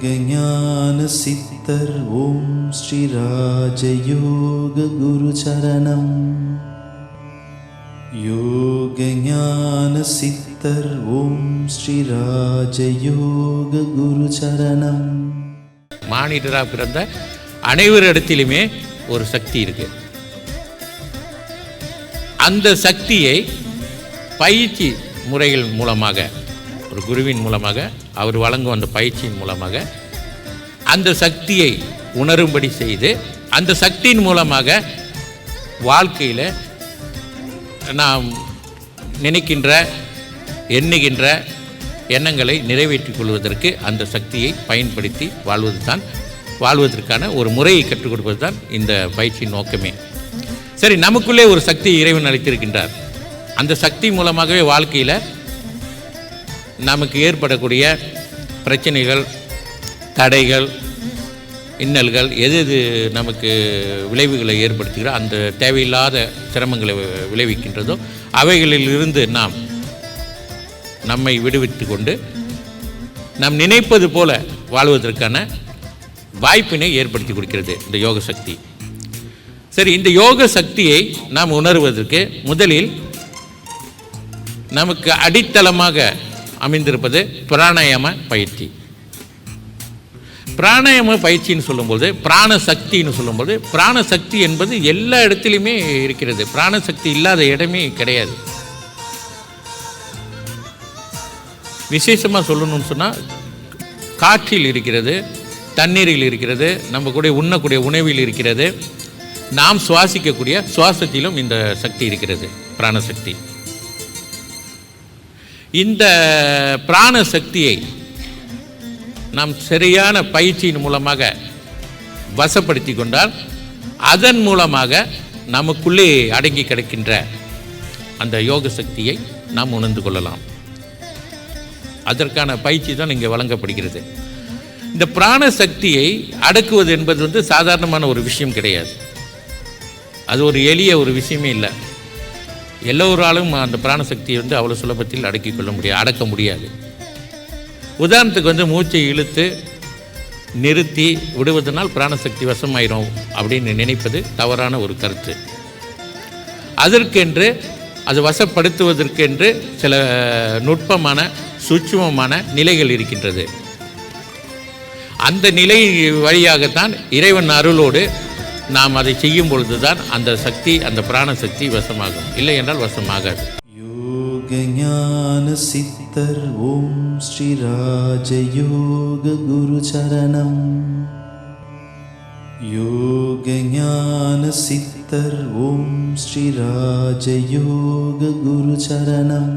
ஞான சித்தர் ஓம் ஸ்ரீ ராஜயோக குரு சரணம். யோக ஞான சித்தர் ஓம் ஸ்ரீ ராஜயோக குரு சரணம். மானிடராக பிறந்த அனைவரிடத்திலுமே ஒரு சக்தி இருக்கு. அந்த சக்தியை பயிற்சி முறைகள் மூலமாக, ஒரு குருவின் மூலமாக, அவர் வழங்கும் அந்த பயிற்சியின் மூலமாக அந்த சக்தியை உணரும்படி செய்து, அந்த சக்தியின் மூலமாக வாழ்க்கையில் நாம் நினைக்கின்ற எண்ணுகின்ற எண்ணங்களை நிறைவேற்றிக் கொள்வதற்கு அந்த சக்தியை பயன்படுத்தி வாழ்வதற்கான ஒரு முறையை கற்றுக் கொடுப்பது தான் இந்த பயிற்சியின் நோக்கமே. சரி, நமக்குள்ளே ஒரு சக்தி இறைவன் அளித்திருக்கின்றார். அந்த சக்தி மூலமாகவே வாழ்க்கையில் நமக்கு ஏற்படக்கூடிய பிரச்சனைகள், தடைகள், இன்னல்கள், எது நமக்கு விளைவுகளை ஏற்படுத்துகிறோ, அந்த தேவையில்லாத சிரமங்களை விளைவிக்கின்றதோ அவைகளில் இருந்து நம்மை விடுவித்து கொண்டு நாம் நினைப்பது போல வாழ்வதற்கான வாய்ப்பினை ஏற்படுத்தி கொடுக்கிறது இந்த யோக சக்தி. சரி, இந்த யோக சக்தியை நாம் உணர்வதற்கு முதலில் நமக்கு அடித்தளமாக அமைந்திருப்பது பிராணாயாம பயிற்சி. பிராணாயாம பயிற்சின்னு சொல்லும்போது, பிராணசக்தின்னு சொல்லும்போது, பிராணசக்தி என்பது எல்லா இடத்துலையுமே இருக்கிறது. பிராணசக்தி இல்லாத இடமே கிடையாது. விசேஷமாக சொல்லணும்னு சொன்னால், காற்றில் இருக்கிறது, தண்ணீரில் இருக்கிறது, நம்ம கூட உண்ணக்கூடிய உணவில் இருக்கிறது, நாம் சுவாசிக்கக்கூடிய சுவாசத்திலும் இந்த சக்தி இருக்கிறது, பிராணசக்தி. இந்த பிராணசக்தியை நாம் சரியான பயிற்சியின் மூலமாக வசப்படுத்தி கொண்டால், அதன் மூலமாக நமக்குள்ளே அடங்கி கிடக்கின்ற அந்த யோக சக்தியை நாம் உணர்ந்து கொள்ளலாம். அதற்கான பயிற்சி தான் இங்கே வழங்கப்படுகிறது. இந்த பிராணசக்தியை அடக்குவது என்பது சாதாரணமான ஒரு விஷயம் கிடையாது. அது ஒரு எளிய ஒரு விஷயமே இல்லை. எல்லோராலும் அந்த பிராணசக்தியை அவ்வளோ சுலபத்தில் அடக்க முடியாது. உதாரணத்துக்கு மூச்சை இழுத்து நிறுத்தி விடுவதனால் பிராணசக்தி வசமாயிரும் அப்படின்னு நினைப்பது தவறான ஒரு கருத்து. அதற்கென்று, அது வசப்படுத்துவதற்கென்று சில நுட்பமான சூட்சுமமான நிலைகள் இருக்கின்றது. அந்த நிலை வழியாகத்தான் இறைவன் அருளோடு நாம் அதை செய்யும் பொழுதுதான் அந்த சக்தி, அந்த பிராணசக்தி வசமாகும். இல்லை என்றால் வசமாகாது. யோக ஞான சித்தர் ஓம் ஸ்ரீ ராஜயோக குரு சரணம். யோக ஞான சித்தர் ஓம் ஸ்ரீ ராஜயோக குரு சரணம்.